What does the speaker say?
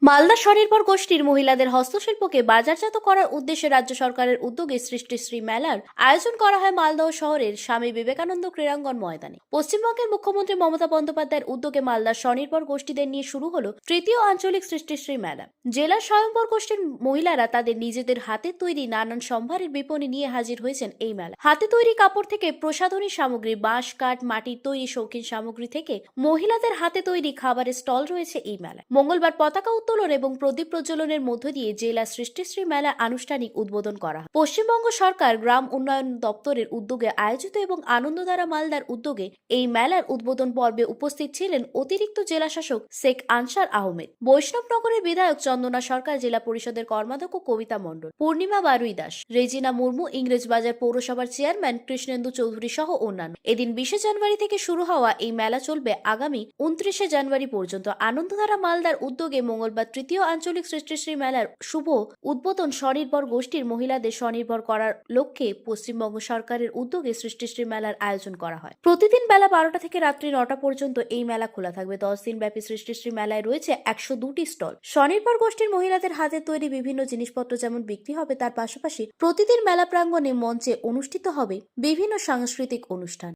মালদা স্বনির্ভর গোষ্ঠীর মহিলাদের হস্তশিল্পকে বাজারজাত করার উদ্দেশ্যে রাজ্য সরকারের উদ্যোগে সৃষ্টিশ্রী মেলার আয়োজন করা হয় মালদহ শহরের স্বামী বিবেকানন্দ ক্রীড়াঙ্গন ময়দানে। পশ্চিমবঙ্গের মুখ্যমন্ত্রী মমতা বন্দ্যোপাধ্যায়ের উদ্যোগে মালদার স্বনির্ভর গোষ্ঠীদের নিয়ে শুরু হলো তৃতীয় আঞ্চলিক সৃষ্টিশ্রী মেলা। জেলার স্বয়ম্ভর গোষ্ঠীর মহিলারা তাদের নিজেদের হাতের তৈরি নানান সম্ভারের বিপণী নিয়ে হাজির হয়েছেন এই মেলা। হাতে তৈরি কাপড় থেকে প্রসাধনী সামগ্রী, বাঁশ, কাঠ, মাটির তৈরি শৌখিন সামগ্রী থেকে মহিলাদের হাতে তৈরি খাবারের স্টল রয়েছে এই মেলায়। মঙ্গলবার পতাকা উত্তোলন এবং প্রদীপ প্রজ্বলনের মধ্য দিয়ে জেলা সৃষ্টিশ্রী মেলা আনুষ্ঠানিক উদ্বোধন করা হয়। পশ্চিমবঙ্গ সরকার গ্রাম উন্নয়ন দপ্তরের উদ্যোগে আয়োজিত এবং আনন্দধারা মালদার উদ্যোগে এই মেলার উদ্বোধন পর্বে উপস্থিত ছিলেন অতিরিক্ত জেলা শাসক শেখ আনসার আহমেদ, বৈষ্ণবনগরের বিধায়ক চন্দনা সরকার, জেলা পরিষদের কর্মাধ্যক্ষ কবিতা মণ্ডল, পূর্ণিমা বারুই দাস, রেজিনা মুর্মু, ইংরেজবাজার পৌরসভার চেয়ারম্যান কৃষ্ণেন্দু চৌধুরী সহ অন্যান্য। এদিন 20 জানুয়ারি থেকে শুরু হওয়া এই মেলা চলবে আগামী 29 জানুয়ারি পর্যন্ত। আনন্দধারা মালদার উদ্যোগে মঙ্গলবার তৃতীয় আঞ্চলিক সৃষ্টিশ্রী মেলার শুভ উদ্বোধন স্বনির্ভর গোষ্ঠীর মহিলাদের স্বনির্ভর করার লক্ষ্যে পশ্চিমবঙ্গ সরকারের উদ্যোগে সৃষ্টিশ্রী মেলার আয়োজন করা হয়। প্রতিদিন বেলা 12টা থেকে রাত্রি 9টা পর্যন্ত এই মেলা খোলা থাকবে। 10 দিন ব্যাপী সৃষ্টিশ্রী মেলায় রয়েছে 102টি স্টল। স্বনির্ভর গোষ্ঠীর মহিলাদের হাতে তৈরি বিভিন্ন জিনিসপত্র যেমন বিক্রি হবে, তার পাশাপাশি প্রতিদিন মেলা প্রাঙ্গণে মঞ্চে অনুষ্ঠিত হবে বিভিন্ন সাংস্কৃতিক অনুষ্ঠান।